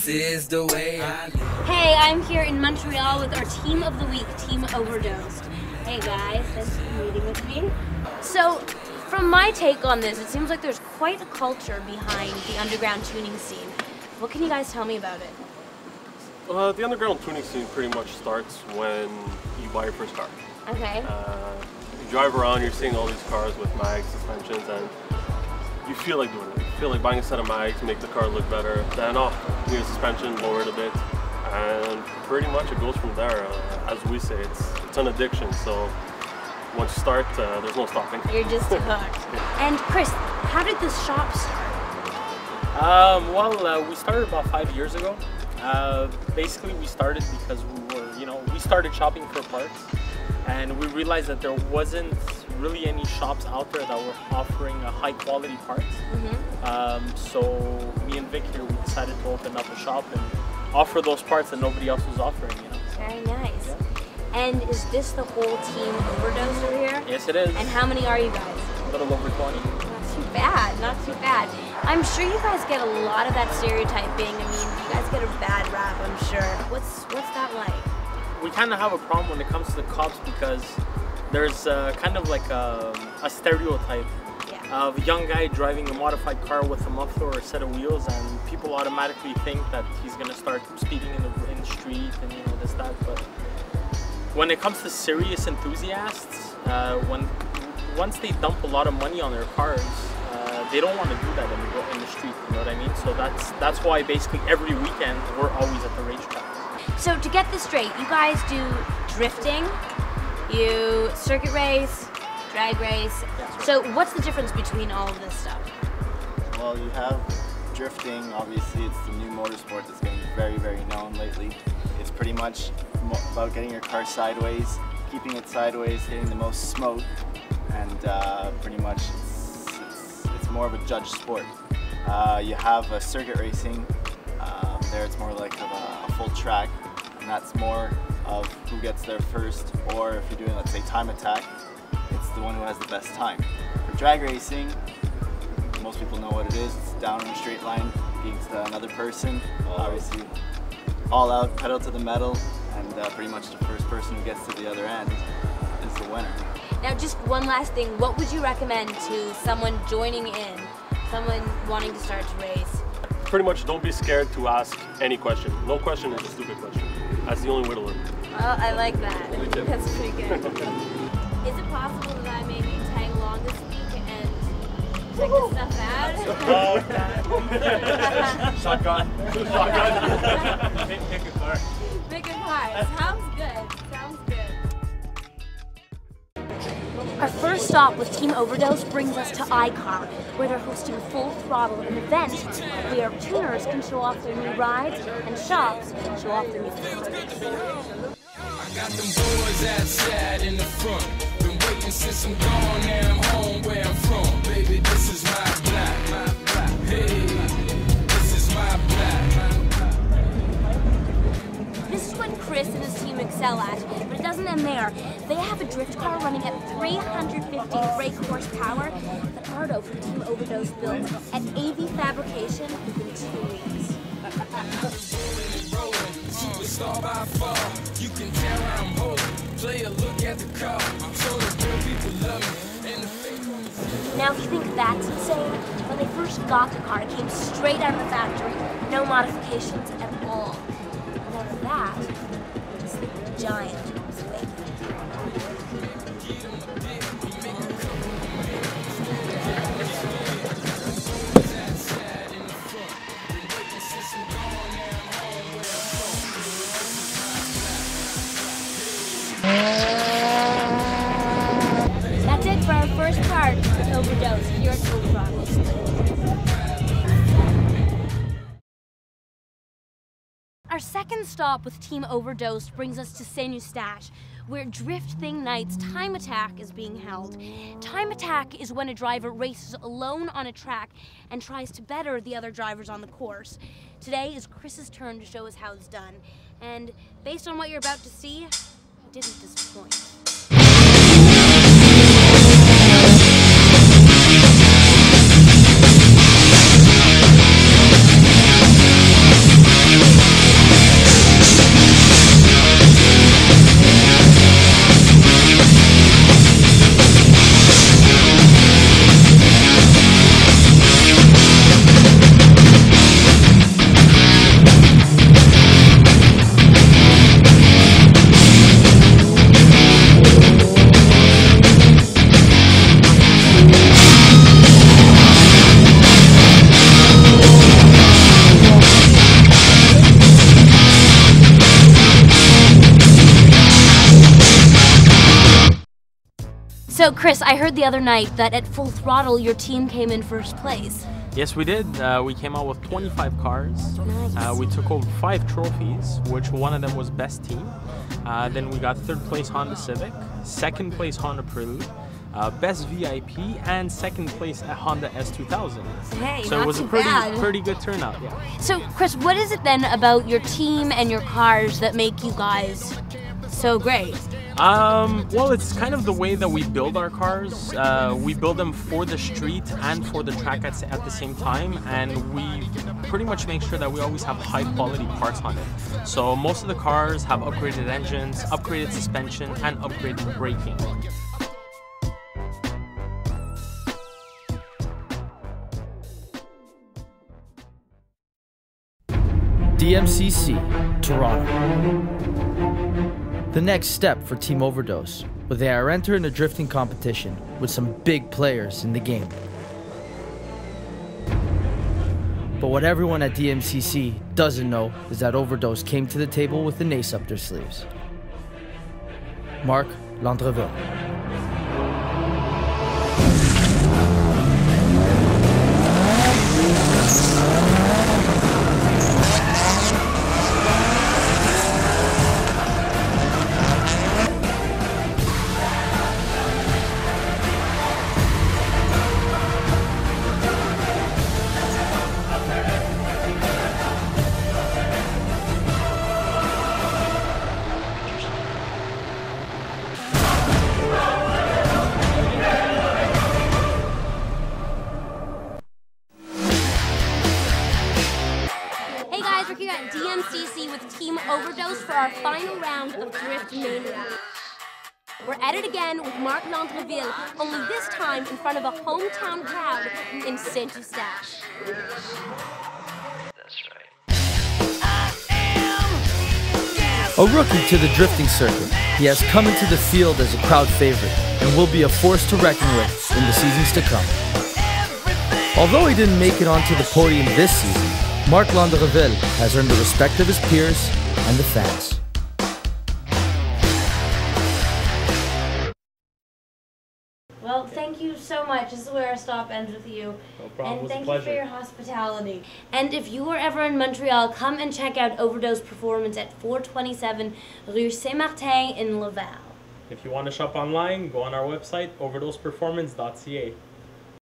This is the way I live. Hey, I'm here in Montreal with our Team of the Week, Team Overdosed. Hey guys, thanks for meeting with me. So, from my take on this, it seems like there's quite a culture behind the underground tuning scene. What can you guys tell me about it? The underground tuning scene pretty much starts when you buy your first car. Okay. You drive around, you're seeing all these cars with mags, suspensions, and you feel like doing it. You feel like buying a set of mags, make the car look better. Then, need a suspension, lower it a bit, and pretty much it goes from there. As we say, it's an addiction. So once you start, there's no stopping. You're just hooked. And Chris, how did this shop start? We started about 5 years ago. Basically, we started because we started shopping for parts, and we realized that there wasn't really any shops out there that were offering a high quality parts. So me and Vic here, we decided to open up a shop and offer those parts that nobody else was offering. Very nice. Yeah. And is this the whole Team Overdose over here? Yes, it is. And how many are you guys? A little over 20. Not too bad, not too bad. I'm sure you guys get a lot of that stereotyping. I mean, you guys get a bad rap, I'm sure. What's that like? We kind of have a problem when it comes to the cops because there's kind of like a stereotype of a young guy driving a modified car with a muffler or a set of wheels, and people automatically think that he's going to start speeding in the street and this, that. But when it comes to serious enthusiasts, once they dump a lot of money on their cars, they don't want to do that in the street, you know what I mean? So that's why basically every weekend we're always at the racetrack. So to get this straight, you guys do drifting, you circuit race, drag race. So what's the difference between all of this stuff? Well, you have drifting. Obviously, it's the new motorsport that's getting very, very known lately. It's pretty much about getting your car sideways, keeping it sideways, hitting the most smoke, and pretty much it's more of a judge sport. You have a circuit racing. There it's more like of a full track, and that's more of who gets there first, or if you're doing, let's say, time attack, it's the one who has the best time. For drag racing, most people know what it is. It's down in a straight line against another person. Obviously, all out, pedal to the metal, and pretty much the first person who gets to the other end is the winner. Now, just one last thing. What would you recommend to someone joining in, someone wanting to start to race? Pretty much don't be scared to ask any question. No question is a stupid question. That's the only way to learn. Well, I like that. That's pretty good. Is it possible that I maybe tag along this week and check this stuff out? Shotgun. Pick a car. Pick a car. Sounds good. Sounds good. Our first stop with Team Overdose brings us to iCar, where they're hosting Full Throttle, an event where tuners can show off their new rides and shops can show off their new cars. I got them boys outside in the front. Been waiting since I'm gone, now I'm home where I'm from. Baby, this is my block. Hey, this is my block. This is what Chris and his team excel at, but it doesn't end there. They have a drift car running at 350 brake horsepower that Ardo from Team Overdose built at AV Fabrication within 2 weeks. Superstar by far, you can tell I'm holding. Play a look at the car. So the real people love me. And the fake. Now, if you think that's insane, when they first got the car, it came straight out of the factory, no modifications at all. And out of that, just a giant was waiting. That's it for our first part with Overdose here at Full Throttle. Our second stop with Team Overdose brings us to Saint-Eustache, where Drift Thing Night's Time Attack is being held. Time Attack is when a driver races alone on a track and tries to better the other drivers on the course. Today is Chris's turn to show us how it's done, and based on what you're about to see, he didn't disappoint. Chris, I heard the other night that at Full Throttle your team came in first place. Yes, we did. We came out with 25 cars. Nice. We took home 5 trophies, which one of them was best team. Then we got 3rd place Honda Civic, 2nd place Honda Prelude, best VIP, and 2nd place at Honda S2000. Hey, so not it was too a bad. pretty good turnout. Yeah. So, Chris, what is it then about your team and your cars that make you guys so great? Well, it's kind of the way that we build our cars. We build them for the street and for the track at the same time, and we pretty much make sure that we always have high quality parts on it. So most of the cars have upgraded engines, upgraded suspension, and upgraded braking. DMCC, Toronto. The next step for Team Overdose, where they are entering a drifting competition with some big players in the game. But what everyone at DMCC doesn't know is that Overdose came to the table with an ace up their sleeves. Marc Landreville. We're here at DMCC with Team Overdose for our final round of Drift Mania. We're at it again with Marc Landreville, only this time in front of a hometown crowd in Saint-Eustache. That's right. A rookie to the drifting circuit, he has come into the field as a crowd favorite and will be a force to reckon with in the seasons to come. Although he didn't make it onto the podium this season, Marc Landreville has earned the respect of his peers and the fans. Well, thank you so much. This is where our stop ends with you. No problem. And It was a thank you pleasure. for your hospitality. And if you are ever in Montreal, come and check out Overdose Performance at 427 Rue Saint-Martin in Laval. If you want to shop online, go on our website, overdoseperformance.ca.